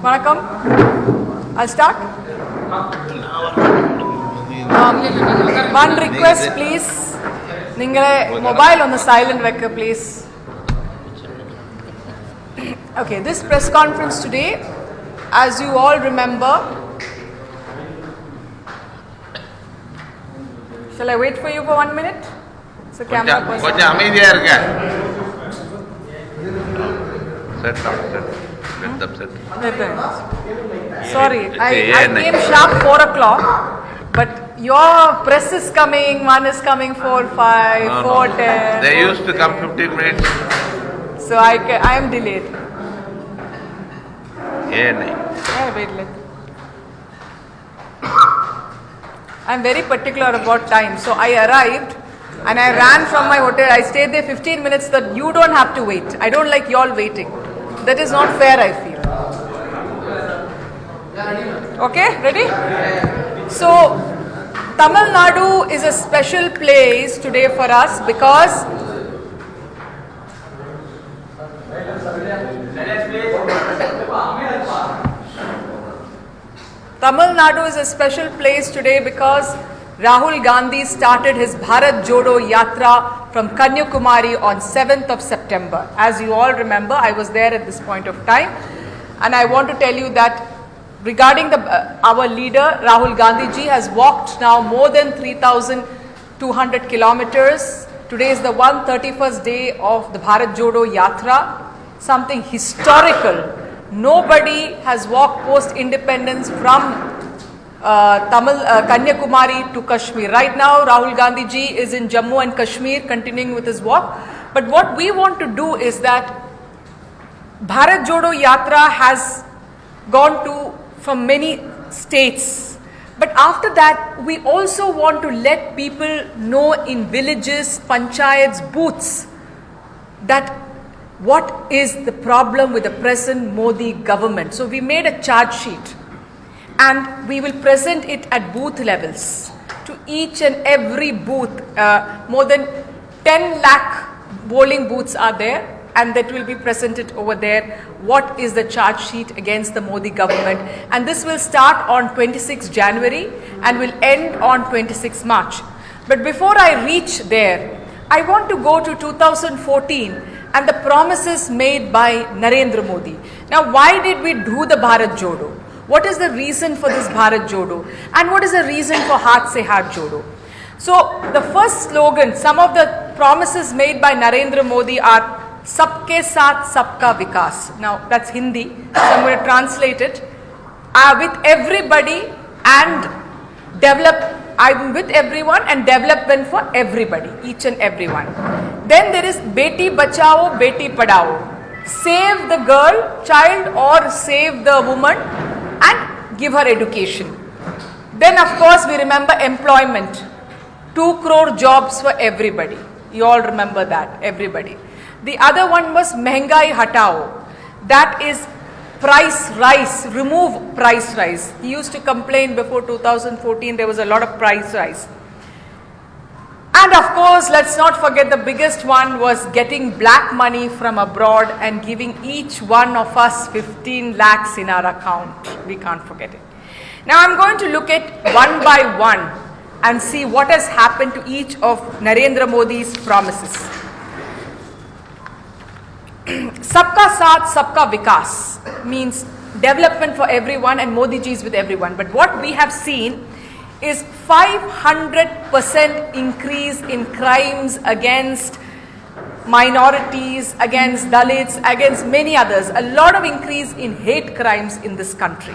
Vanakkam. I'll start. One request, please. Ningale mobile on the silent vector, please. Okay, this press conference today, as you all remember, shall I wait for you for 1 minute? It's a camera person. Sorry, I came sharp 4 o'clock, but your press is coming, one is coming 4:05, 4:10. They used to come 15 minutes. So I am delayed. I'm very particular about time. So I arrived and I ran from my hotel. I stayed there 15 minutes that you don't have to wait. I don't like you all waiting. That is not fair, I feel. Okay, ready? So Tamil Nadu is a special place today for us because Tamil Nadu is a special place today because Rahul Gandhi started his Bharat Jodo Yatra from Kanyakumari on 7th of September. As you all remember, I was there at this point of time, and I want to tell you that regarding our leader Rahul Gandhi ji has walked now more than 3,200 kilometers. Today is the 131st day of the Bharat Jodo Yatra, something historical. Nobody has walked post-independence from Kanyakumari to Kashmir. Right now, Rahul Gandhi ji is in Jammu and Kashmir continuing with his walk. But what we want to do is that Bharat Jodo Yatra has gone from many states. But after that, we also want to let people know in villages, panchayats, booths, that what is the problem with the present Modi government. So we made a charge sheet and we will present it at booth levels to each and every booth. More than 10 lakh polling booths are there, and that will be presented over there. What is the charge sheet against the Modi government? And this will start on 26 January and will end on 26 March. But before I reach there, I want to go to 2014 and the promises made by Narendra Modi. Now, why did we do the Bharat Jodo? What is the reason for this Bharat Jodo? And what is the reason for Haath Se Haath Jodo? So, the first slogan, some of the promises made by Narendra Modi are Sabke Saath Sabka Vikas. Now, that's Hindi, so I'm going to translate it. With everybody and I'm with everyone and development for everybody, each and everyone. Then there is Beti Bachao, Beti Padhao. Save the child or save the woman and give her education. Then of course we remember employment. 2 crore jobs for everybody. You all remember that, everybody. The other one was Mehengai Hatao. That is price rise, remove price rise. He used to complain before 2014 there was a lot of price rise. And of course, let's not forget the biggest one was getting black money from abroad and giving each one of us 15 lakhs in our account. We can't forget it. Now I'm going to look at one by one and see what has happened to each of Narendra Modi's promises. Sabka Saath, Sabka Vikas means development for everyone and Modi ji is with everyone. But what we have seen is 500% increase in crimes against minorities, against Dalits, against many others. A lot of increase in hate crimes in this country.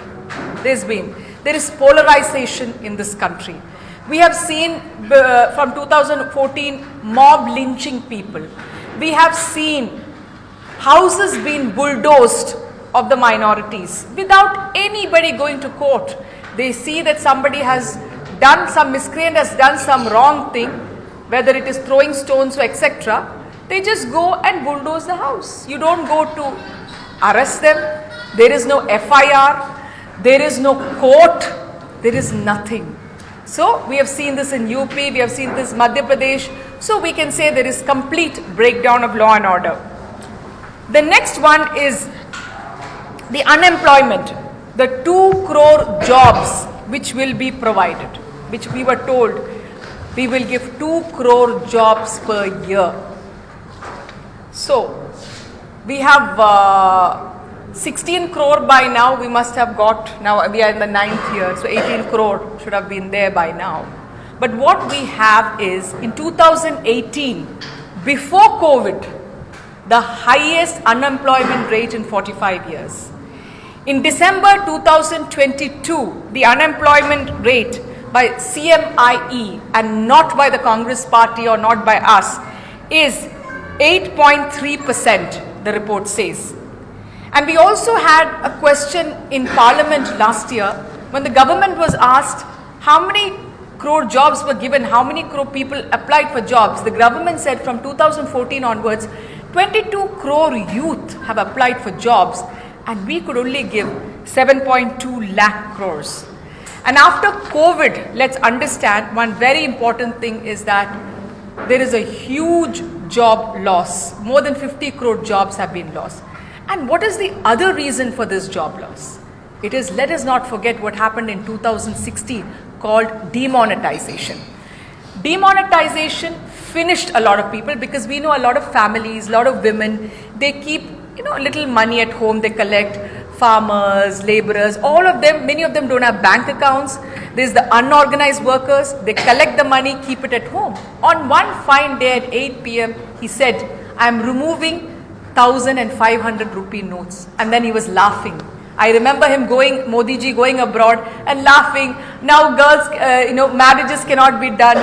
There is polarization in this country. We have seen from 2014 mob lynching people. We have seen houses being bulldozed of the minorities without anybody going to court. They see that somebody has done some miscreant, has done some wrong thing, whether it is throwing stones or etc. They just go and bulldoze the house. You don't go to arrest them. There is no FIR. There is no court. There is nothing. So we have seen this in UP. We have seen this in Madhya Pradesh. So we can say there is complete breakdown of law and order. The next one is The unemployment, the 2 crore jobs which will be provided, which we were told we will give 2 crore jobs per year. So, we have 16 crore by now, we must have got, now we are in the 9th year, so 18 crore should have been there by now. But what we have is, in 2018, before COVID, the highest unemployment rate in 45 years. In December 2022, the unemployment rate by CMIE and not by the Congress party or not by us is 8.3%, the report says. And we also had a question in Parliament last year when the government was asked how many crore jobs were given, how many crore people applied for jobs. The government said from 2014 onwards, 22 crore youth have applied for jobs and we could only give 7.2 lakh crores. And after COVID, let's understand one very important thing is that there is a huge job loss. More than 50 crore jobs have been lost. And what is the other reason for this job loss? It is, let us not forget what happened in 2016 called demonetization. Demonetization finished a lot of people because we know a lot of families, a lot of women, they keep a little money at home, they collect, farmers, laborers, all of them, many of them don't have bank accounts. There's the unorganized workers, they collect the money, keep it at home. On one fine day at 8 p.m, he said, I'm removing 1,500 rupee notes. And then he was laughing. I remember him Modi ji going abroad and laughing. Now girls, marriages cannot be done.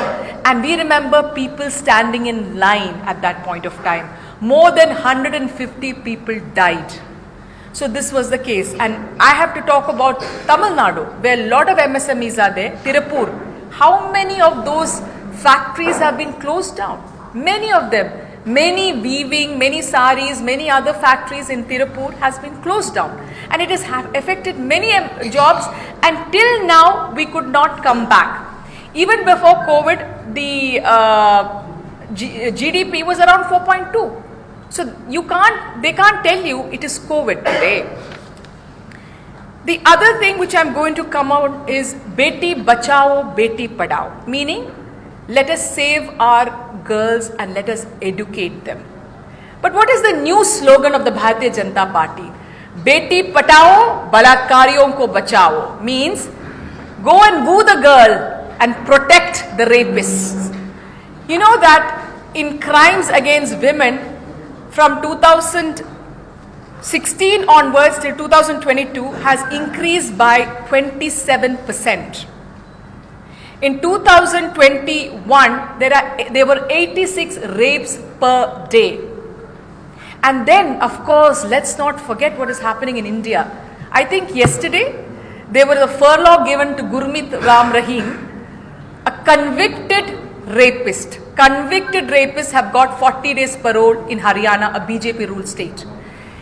And we remember people standing in line at that point of time. More than 150 people died. So this was the case. And I have to talk about Tamil Nadu, where a lot of MSMEs are there. Tirupur, how many of those factories have been closed down? Many of them. Many weaving, many saris, many other factories in Tirupur has been closed down. And it has affected many jobs, and till now we could not come back. Even before COVID, the GDP was around 4.2. So they can't tell you it is COVID today. The other thing which I'm going to come out is Beti Bachao, Beti Padhao, meaning let us save our girls and let us educate them. But what is the new slogan of the Bharatiya Janata Party? Beti Patao, Balatkariyon ko Bachao, means go and woo the girl and protect the rapists. You know that in crimes against women, from 2016 onwards till 2022 has increased by 27%. In 2021, there were 86 rapes per day. And then, of course, let's not forget what is happening in India. I think yesterday, there was a furlough given to Gurmeet Ram Rahim, a convicted rapist. Convicted rapists have got 40 days parole in Haryana, a BJP ruled state.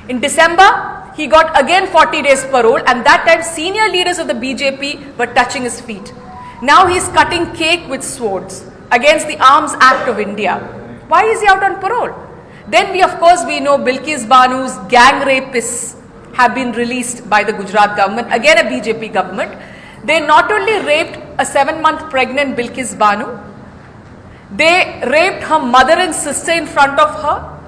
In December, he got again 40 days parole, and that time senior leaders of the BJP were touching his feet. Now he is cutting cake with swords against the Arms Act of India. Why is he out on parole? Then we know Bilkis Banu's gang rapists have been released by the Gujarat government, again a BJP government. They not only raped a 7-month pregnant Bilkis Banu, they raped her mother and sister in front of her.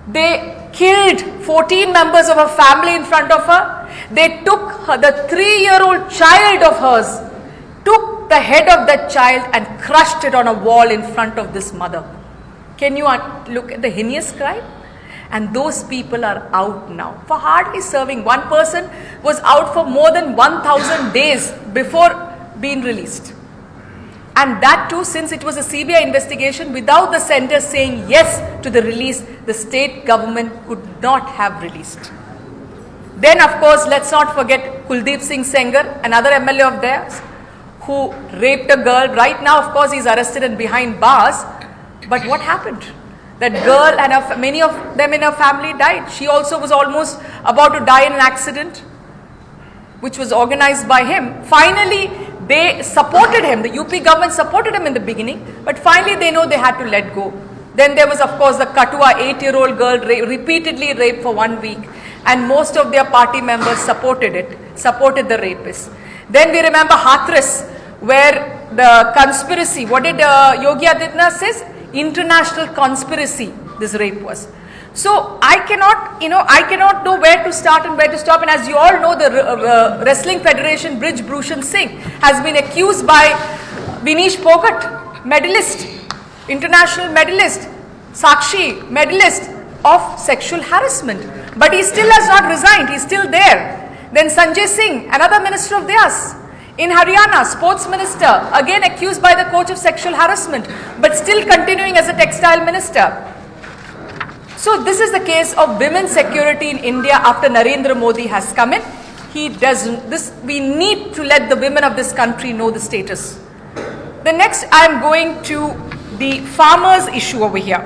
They killed 14 members of her family in front of her. They took her, the 3-year-old child of hers, took the head of that child and crushed it on a wall in front of this mother. Can you look at the heinous crime? And those people are out now for hardly serving. One person was out for more than 1,000 days before being released. And that too, since it was a CBI investigation, without the center saying yes to the release, the state government could not have released. Then of course, let's not forget Kuldeep Singh Sengar, another MLA of theirs, who raped a girl. Right now, of course, he's arrested and behind bars. But what happened? That girl and many of them in her family died. She also was almost about to die in an accident, which was organized by him. Finally, they supported him. The UP government supported him in the beginning, but finally they know they had to let go. Then there was, of course, the Katua 8-year-old girl repeatedly raped for 1 week. and most of their party members supported the rapists. Then we remember Hathras, where the conspiracy, what did Yogi Adityanath says? International conspiracy, this rape was. So I cannot know where to start and where to stop. And as you all know, the Wrestling Federation, Brij Bhushan Singh, has been accused by Vinesh Phogat, medalist, international medalist, Sakshi, medalist, of sexual harassment. But he still has not resigned, he's still there. Then Sanjay Singh, another minister of theirs, in Haryana, sports minister, again accused by the coach of sexual harassment, but still continuing as a textile minister. So this is the case of women's security in India after Narendra Modi has come in. He doesn't, we need to let the women of this country know the status. The next, I am going to the farmers issue over here.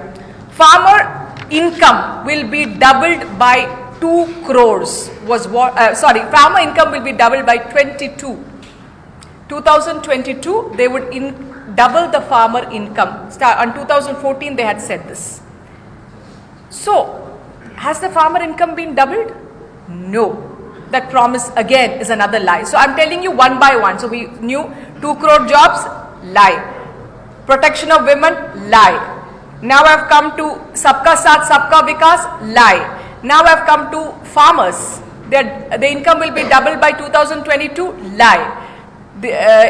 Farmer income will be doubled by 2 crores farmer income will be doubled by 2022 they would double the farmer income. On 2014 they had said this. So has the farmer income been doubled? No. That promise again is another lie. So I'm telling you one by one. So we knew 2 crore jobs, lie. Protection of women, lie. Now I've come to Sabka Saath, Sabka Vikas, lie. Now I've come to farmers. The income will be doubled by 2022, lie.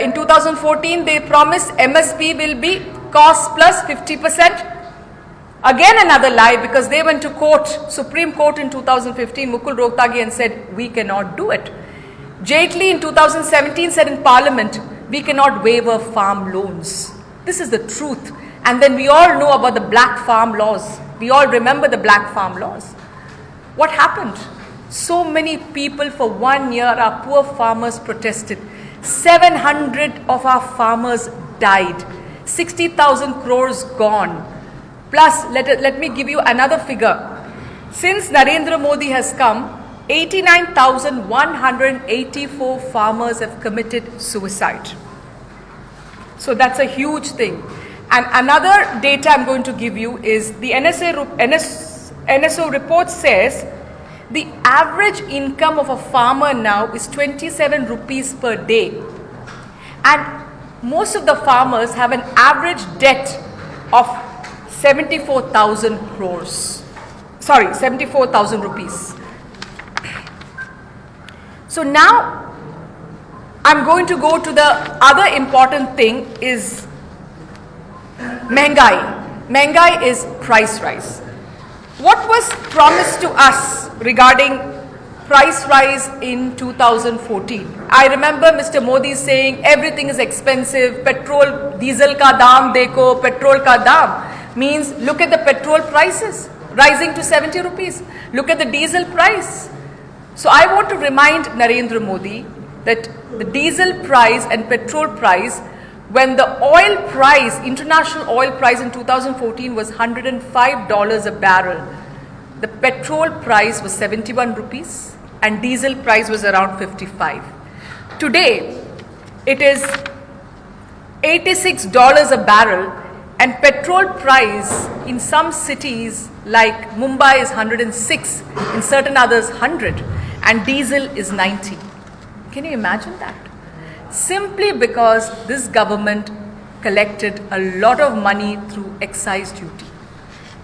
In 2014, they promised MSP will be cost plus 50%. Again another lie, because they went to court, Supreme Court in 2015, Mukul Rohtagi, and said, we cannot do it. Jaitley in 2017 said in Parliament, we cannot waiver farm loans. This is the truth. And then we all know about the black farm laws. We all remember the black farm laws. What happened? So many people for 1 year, our poor farmers protested. 700 of our farmers died. 60,000 crores gone. Plus, let me give you another figure. Since Narendra Modi has come, 89,184 farmers have committed suicide. So that's a huge thing. And another data I'm going to give you is the NSO report says the average income of a farmer now is 27 rupees per day. And most of the farmers have an average debt of 74,000 crores. Sorry, 74,000 rupees. So now I'm going to go to the other important thing is Mehengai. Mehengai is price rise. What was promised to us regarding price rise in 2014? I remember Mr. Modi saying everything is expensive, petrol, diesel ka daam dekho, petrol ka daam. Means look at the petrol prices rising to 70 rupees. Look at the diesel price. So I want to remind Narendra Modi that the diesel price and petrol price, when the oil price, international oil price in 2014 was $105 a barrel, the petrol price was 71 rupees and diesel price was around 55. Today, it is $86 a barrel, and petrol price in some cities like Mumbai is 106, in certain others 100, and diesel is 90. Can you imagine that? Simply because this government collected a lot of money through excise duty.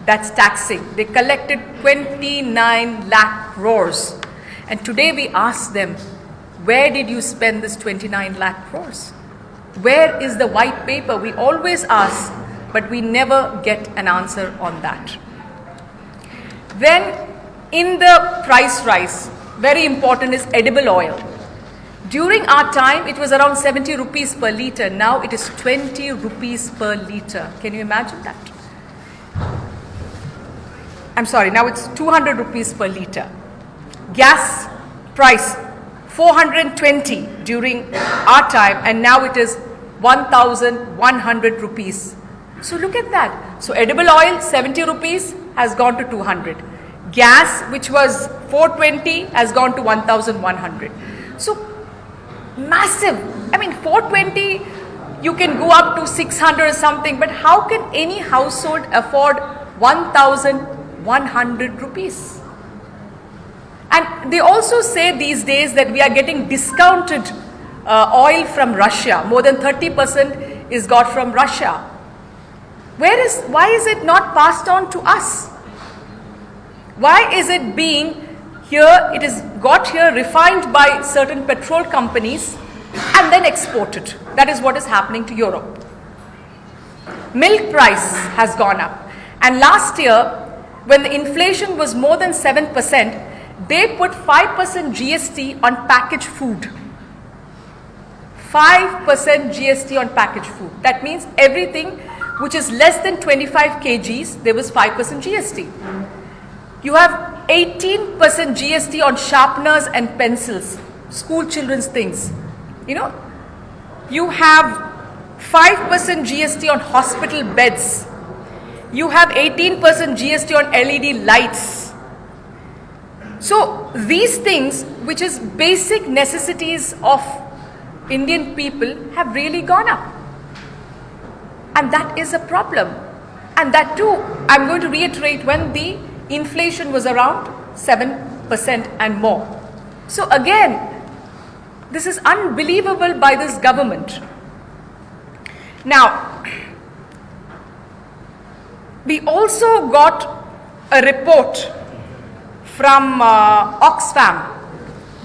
That's taxing. They collected 29 lakh crores. And today we ask them, where did you spend this 29 lakh crores? Where is the white paper? We always ask, but we never get an answer on that. Then in the price rise, very important is edible oil. During our time, it was around 70 rupees per litre. Now it is 20 rupees per litre. Can you imagine that? I'm sorry, now it's 200 rupees per litre. Gas price, 420 during our time, and now it is 1,100 rupees. So look at that. So edible oil, 70 rupees has gone to 200. Gas, which was 420, has gone to 1,100. So massive. I mean, 420, you can go up to 600 or something, but how can any household afford 1,100 rupees? And And they also say these days that we are getting discounted oil from Russia. More than 30% is got from Russia. Why is it not passed on to us? Why is it being here, it is got here refined by certain petrol companies and then exported? That is what is happening to Europe. Milk price has gone up. And last year, when the inflation was more than 7%, they put 5% GST on packaged food. 5% GST on packaged food. That means everything which is less than 25 kgs, there was 5% GST. You have 18% GST on sharpeners and pencils, school children's things. You know, you have 5% GST on hospital beds. You have 18% GST on LED lights. So these things, which is basic necessities of Indian people, have really gone up. And that is a problem. And that too, I'm going to reiterate, when the inflation was around 7% and more. So again, this is unbelievable by this government. Now, we also got a report from Oxfam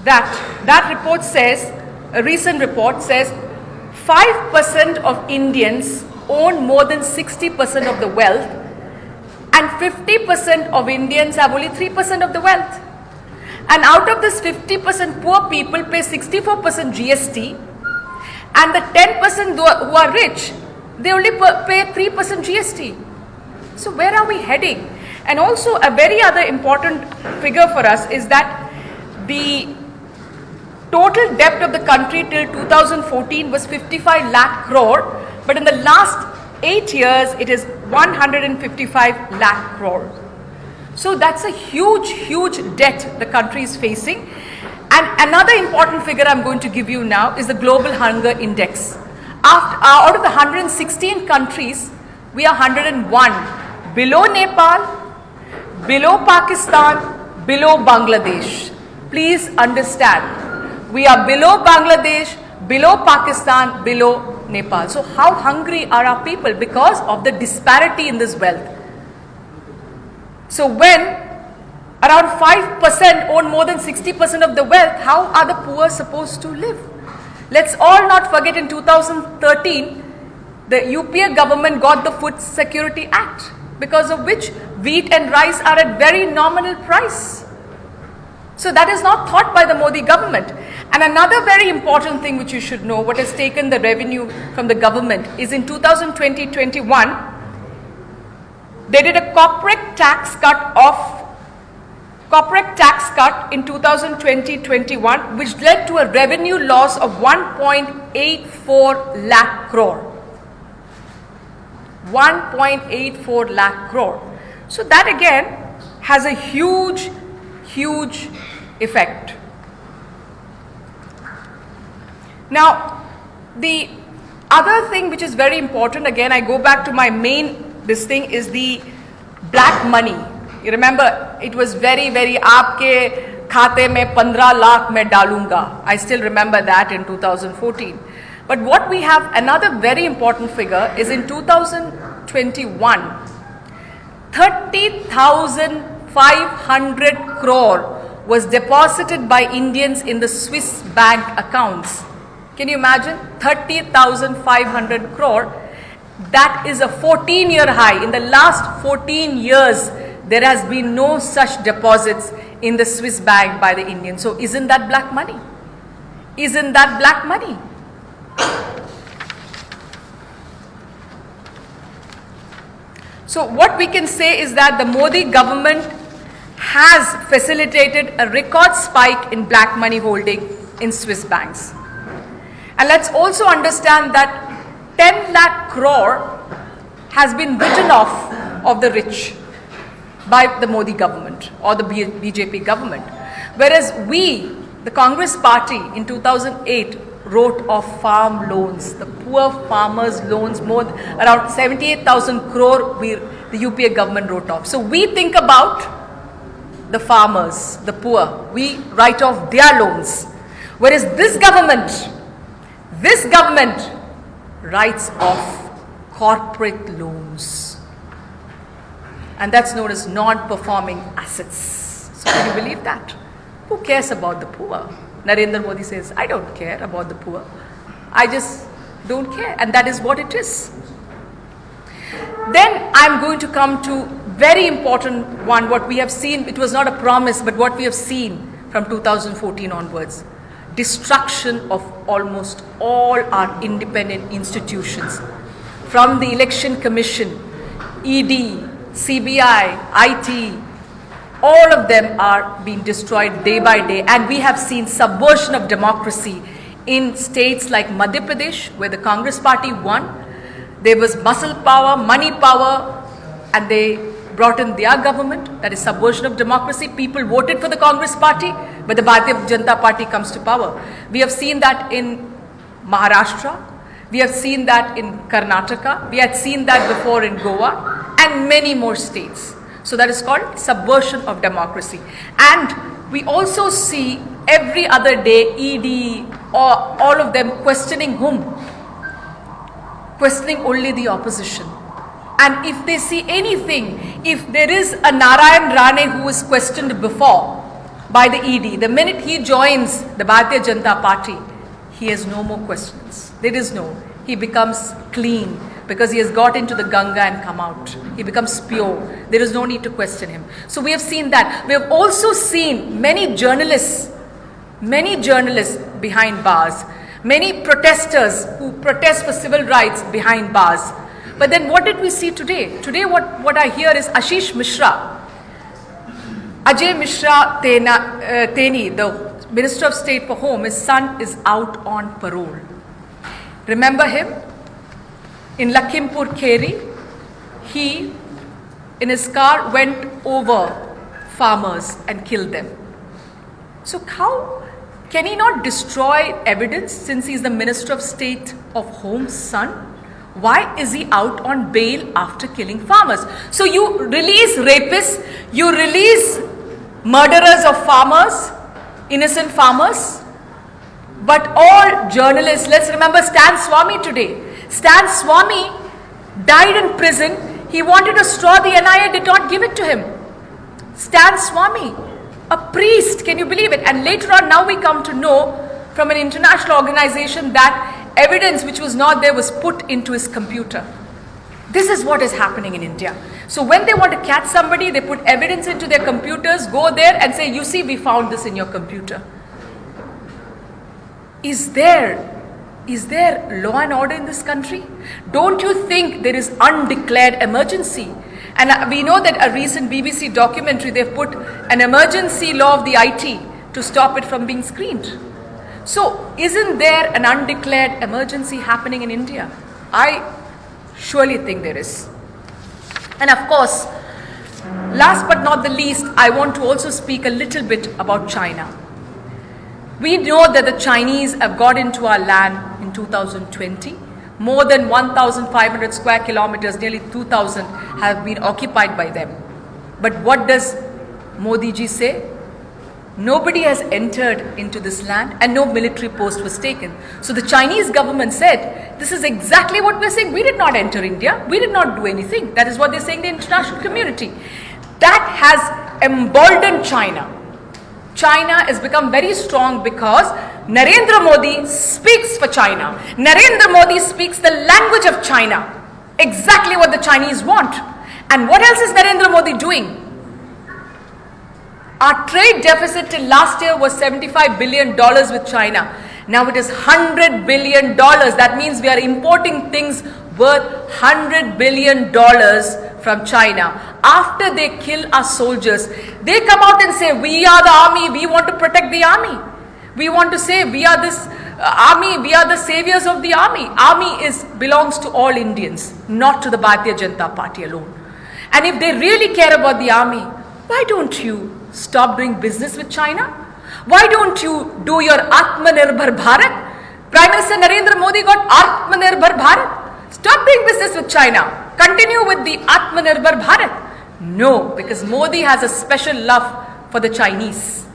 that report says, a recent report says, 5% of Indians own more than 60% of the wealth, and 50% of Indians have only 3% of the wealth. And out of this 50%, poor people pay 64% GST, and the 10% who are rich, they only pay 3% GST. So where are we heading? And also a very other important figure for us is that the total debt of the country till 2014 was 55 lakh crore, but in the last 8 years it is 155 lakh crore. So that's a huge, huge debt the country is facing. And another important figure I'm going to give you now is the Global Hunger Index. Out of the 116 countries, we are 101, below Nepal, below Pakistan, below Bangladesh. Please understand, we are below Bangladesh, below Pakistan, below Nepal. So how hungry are our people because of the disparity in this wealth? So when around 5% own more than 60% of the wealth, how are the poor supposed to live? Let's all not forget, in 2013, the UPA government got the Food Security Act, because of which wheat and rice are at very nominal price. So that is not thought by the Modi government. And another very important thing which you should know, what has taken the revenue from the government, is in 2020-21, they did a corporate tax cut in 2020-21, which led to a revenue loss of 1.84 lakh crore. 1.84 lakh crore. So that again has a huge, huge effect. Now, the other thing which is very important, again I go back to my main, this thing is the black money. You remember, it was very, very, aapke khate mein 15 lakh main dalunga. I still remember that in 2014. But what we have, another very important figure, is in 2021, 30,500 crore was deposited by Indians in the Swiss bank accounts. Can you imagine? 30,500 crore. That is a 14-year high. In the last 14 years, there has been no such deposits in the Swiss bank by the Indians. So isn't that black money? Isn't that black money? So what we can say is that the Modi government has facilitated a record spike in black money holding in Swiss banks. And let's also understand that 10 lakh crore has been written off of the rich by the Modi government or the BJP government. Whereas we, the Congress party, in 2008 wrote off farm loans, the poor farmers' loans, around 78,000 crore the UPA government wrote off. So we think about the farmers, the poor. We write off their loans. Whereas this government writes off corporate loans. And that's known as non-performing assets. So can you believe that? Who cares about the poor? Narendra Modi says, I don't care about the poor. I just don't care. And that is what it is. Then I'm going to come to very important one, what we have seen. It was not a promise, but what we have seen from 2014 onwards. Destruction of almost all our independent institutions. From the Election Commission, ED, CBI, IT, all of them are being destroyed day by day. And we have seen subversion of democracy in states like Madhya Pradesh, where the Congress party won. There was muscle power, money power, and they brought in their government. That is subversion of democracy. People voted for the Congress party, but the Bharatiya Janata Party comes to power. We have seen that in Maharashtra. We have seen that in Karnataka. We had seen that before in Goa and many more states. So that is called subversion of democracy. And we also see every other day ED or all of them questioning whom? Questioning only the opposition. And if they see anything, if there is a Narayan Rane who was questioned before by the ED, the minute he joins the Bharatiya Janata Party, he has no more questions. He becomes clean because he has got into the Ganga and come out. He becomes pure. There is no need to question him. So we have seen that. We have also seen many journalists behind bars. Many protesters who protest for civil rights behind bars. But then what did we see today? Today what I hear is Ashish Mishra, Ajay Mishra Teni, the Minister of State for Home, his son is out on parole. Remember him? In Lakhimpur Kheri, he in his car went over farmers and killed them. So how can he not destroy evidence since he is the Minister of State of Home's son? Why is he out on bail after killing farmers? So you release rapists, you release murderers of farmers, innocent farmers, but all journalists, let's remember Stan Swamy today. Stan Swamy died in prison. He wanted a straw, the NIA did not give it to him. Stan Swamy, a priest, can you believe it? And later on, now we come to know from an international organization that evidence which was not there was put into his computer. This is what is happening in India. So when they want to catch somebody, they put evidence into their computers, go there and say, you see, we found this in your computer. Is there law and order in this country? Don't you think there is undeclared emergency? And we know that a recent BBC documentary, they've put an emergency law of the IT to stop it from being screened. So isn't there an undeclared emergency happening in India? I surely think there is. And of course, last but not the least, I want to also speak a little bit about China. We know that the Chinese have got into our land in 2020. More than 1,500 square kilometers, nearly 2,000, have been occupied by them. But what does Modi ji say? Nobody has entered into this land and no military post was taken. So the Chinese government said, this is exactly what we're saying. We did not enter India. We did not do anything. That is what they're saying, the international community. That has emboldened China. China has become very strong because Narendra Modi speaks for China. Narendra Modi speaks the language of China. Exactly what the Chinese want. And what else is Narendra Modi doing? Our trade deficit till last year was $75 billion with China. Now it is $100 billion. That means we are importing things worth $100 billion from China. After they kill our soldiers, they come out and say, we are the army, we want to protect the army. We want to say, we are this army, we are the saviors of the army. Army belongs to all Indians, not to the Bharatiya Janata Party alone. And if they really care about the army, why don't you stop doing business with China? Why don't you do your Atmanirbhar Bharat? Prime Minister Narendra Modi got Atmanirbhar Bharat. Stop doing business with China. Continue with the Atmanirbhar Bharat. No, because Modi has a special love for the Chinese.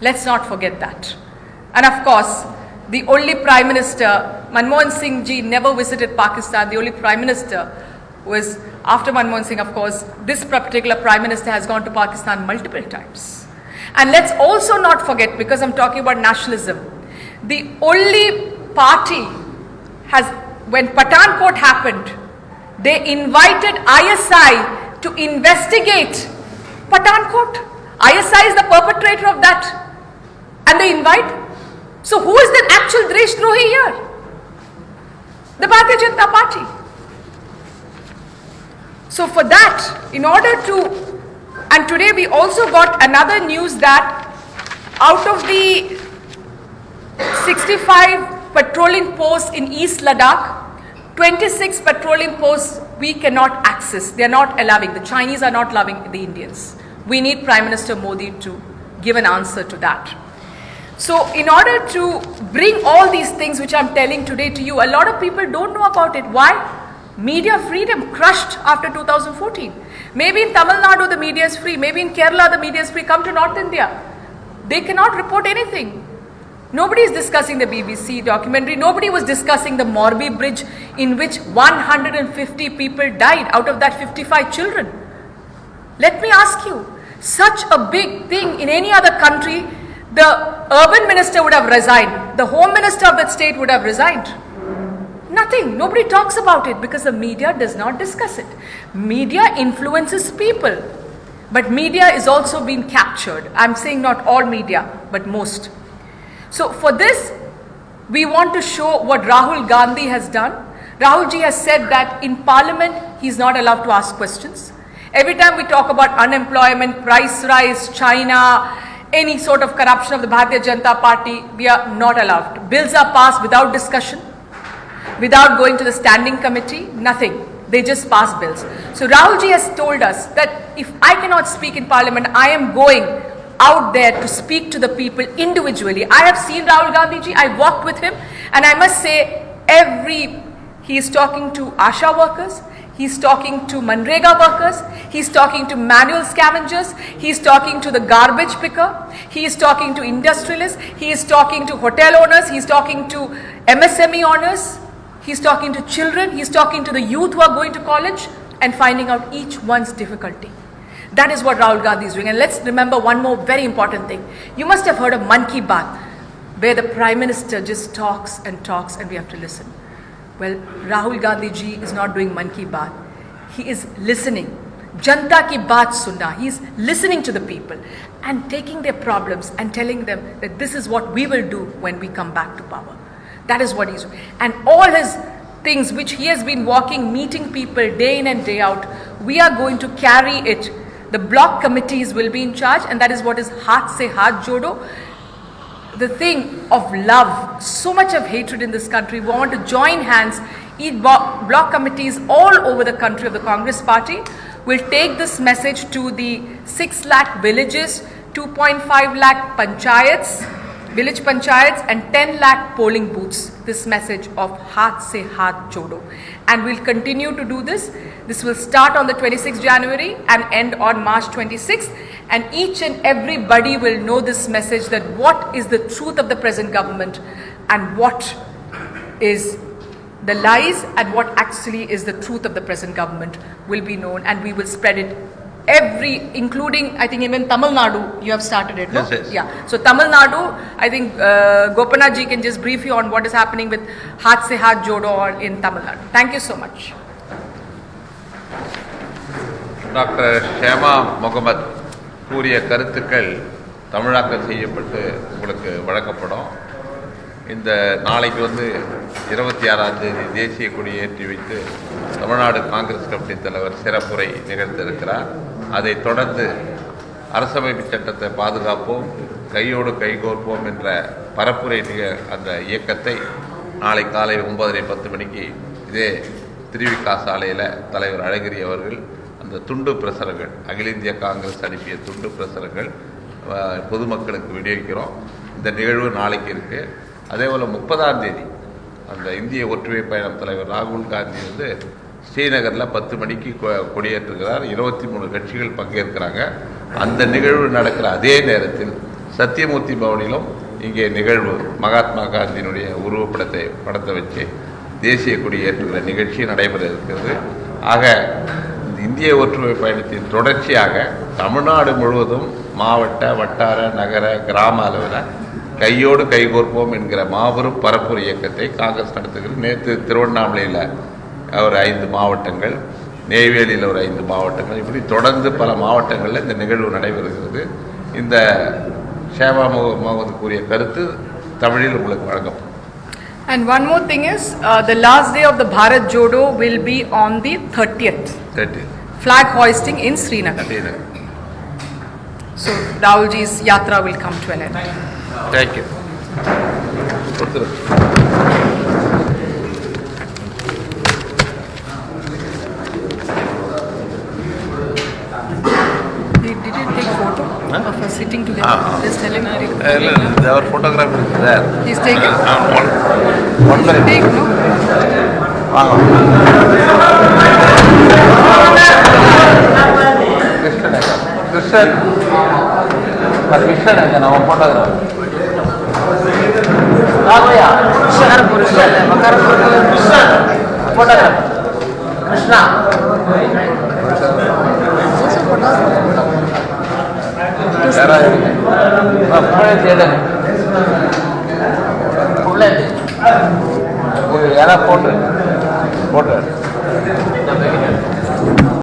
Let's not forget that. And of course, the only Prime Minister, Manmohan Singh ji never visited Pakistan. The only Prime Minister was, after Manmohan Singh, of course, this particular Prime Minister has gone to Pakistan multiple times. And let's also not forget, because I'm talking about nationalism, the only party has, when Pathankot happened, they invited ISI to investigate Pathankot. ISI is the perpetrator of that. And they invite. So who is the actual Deshdrahi here? The Bharatiya Janata Party. So for that, in order to, and today we also got another news that out of the 65 patrolling posts in East Ladakh, 26 patrolling posts we cannot access. They are not allowing. The Chinese are not allowing the Indians. We need Prime Minister Modi to give an answer to that. So in order to bring all these things which I'm telling today to you, a lot of people don't know about it. Why? Media freedom crushed after 2014. Maybe in Tamil Nadu the media is free. Maybe in Kerala the media is free. Come to North India. They cannot report anything. Nobody is discussing the BBC documentary. Nobody was discussing the Morbi Bridge in which 150 people died, out of that 55 children. Let me ask you, such a big thing in any other country, the urban minister would have resigned. The home minister of that state would have resigned. Nothing. Nobody talks about it because the media does not discuss it. Media influences people. But media is also being captured. I'm saying not all media, but most. So for this, we want to show what Rahul Gandhi has done. Rahul ji has said that in Parliament, he's not allowed to ask questions. Every time we talk about unemployment, price rise, China, any sort of corruption of the Bharatiya Janata Party, we are not allowed. Bills are passed without discussion, without going to the standing committee, nothing. They just pass bills. So Rahul ji has told us that if I cannot speak in Parliament, I am going out there to speak to the people individually. I have seen Rahul Gandhi ji, I walked with him, and I must say, he is talking to ASHA workers, he's talking to Manrega workers, he's talking to manual scavengers, he's talking to the garbage picker, he is talking to industrialists, he is talking to hotel owners, he's talking to MSME owners, he's talking to children, he's talking to the youth who are going to college and finding out each one's difficulty. That is what Rahul Gandhi is doing. And let's remember one more very important thing. You must have heard of Man Ki Baat, where the Prime Minister just talks and talks and we have to listen. Well, Rahul Gandhi ji is not doing Man Ki Baat. He is listening. Janta ki baat sunna. He is listening to the people and taking their problems and telling them that this is what we will do when we come back to power. That is what he's doing. And all his things which he has been walking, meeting people day in and day out, we are going to carry it. The block committees will be in charge, and that is what is Haath se Haath Jodo. The thing of love, so much of hatred in this country. We want to join hands. Each block committees all over the country of the Congress party will take this message to the 6 lakh villages, 2.5 lakh panchayats, village panchayats and 10 lakh polling booths, this message of Haath se Haath Jodo. And we'll continue to do this. This will start on the 26th January and end on March 26th. And each and everybody will know this message, that what is the truth of the present government and what is the lies and what actually is the truth of the present government will be known, and we will spread it including, I think even Tamil Nadu, you have started it, no? Yes, yes. Yeah. So Tamil Nadu, I think Gopinath ji can just brief you on what is happening with Haath se Haath Jodo in Tamil Nadu. Thank you so much. Dr. Shema Mohammed கூறிய கருத்துக்கள் தமிழாக்கம் செய்யப்பட்டு உங்களுக்கு வழங்கப்படும். இந்த நாளைக்கு 26ஆம் தேதி தேசிய கொடியை ஏற்றி வைத்து தமிழ்நாடு காங்கிரஸ் கமிட்டி தலைவர் சிறப்புரை நிகழ்த்திருக்கிறார். அதைத் தொடர்ந்து அரசமைப்பு சட்டத்தை பாதுகாப்போம், கையோடு கைகோர்ப்போம் என்ற பரப்புரை அந்த இயக்கத்தை நாளை காலை 9:30 மணிக்கு இதே திருவிக்கா சாலையில் தலைவர் அழகிரி அவர்கள் அந்த துண்டு பிரசுரங்கள், அகில இந்திய காங்கிரஸ் அனுப்பிய துண்டு பிரசுரங்கள் பொதுமக்களுக்கு விநியோகிக்கிறோம். இந்த நிகழ்வு நாளைக்கு இருக்குது. அதேபோல் 30ஆம் தேதி அந்த இந்திய ஒற்றுமை பயணம் தலைவர் ராகுல் காந்தி ஸ்ரீநகரில் 10 மணிக்கு கொடியேற்றுகிறார். 23 கட்சிகள் பங்கேற்கிறாங்க. அந்த நிகழ்வு நடக்கிற அதே நேரத்தில் சத்தியமூர்த்தி பவனிலும் இங்கே நிகழ்வு மகாத்மா காந்தியினுடைய படத்தை வச்சு தேசிய கொடி ஏற்றுகிற நிகழ்ச்சி நடைபெற இருக்கிறது. ஆக இந்திய ஒற்றுமை பயணத்தின் தொடர்ச்சியாக தமிழ்நாடு முழுவதும் மாவட்ட, வட்டார, நகர, கிராம அளவில் கையோடு கைகோர்ப்போம் என்கிற மாபெரும் பரப்புரை இயக்கத்தை காங்கிரஸ் நடத்துகிறது. நேற்று திருவண்ணாமலையில் ஒரு 5 மாவட்டங்கள், நெய்வேலியில் ஒரு 5 மாவட்டங்கள், இப்படி தொடர்ந்து பல மாவட்டங்களில் இந்த நிகழ்வு நடைபெறுகிறது. இந்த ஷேமா முகமது கூறிய கருத்து தமிழில் உங்களுக்கு வழங்கப்படும். And one more thing is, the last day of the Bharat Jodo will be on the 30th. Flag hoisting in Srinagar. So Rahul ji's yatra will come to an end. Thank you. Did you take photo of us sitting together? Just tell him. Our photographer is there. He's taken. One minute. Take, no? Krishna, our photographer. Krishna. யாரா போட்டு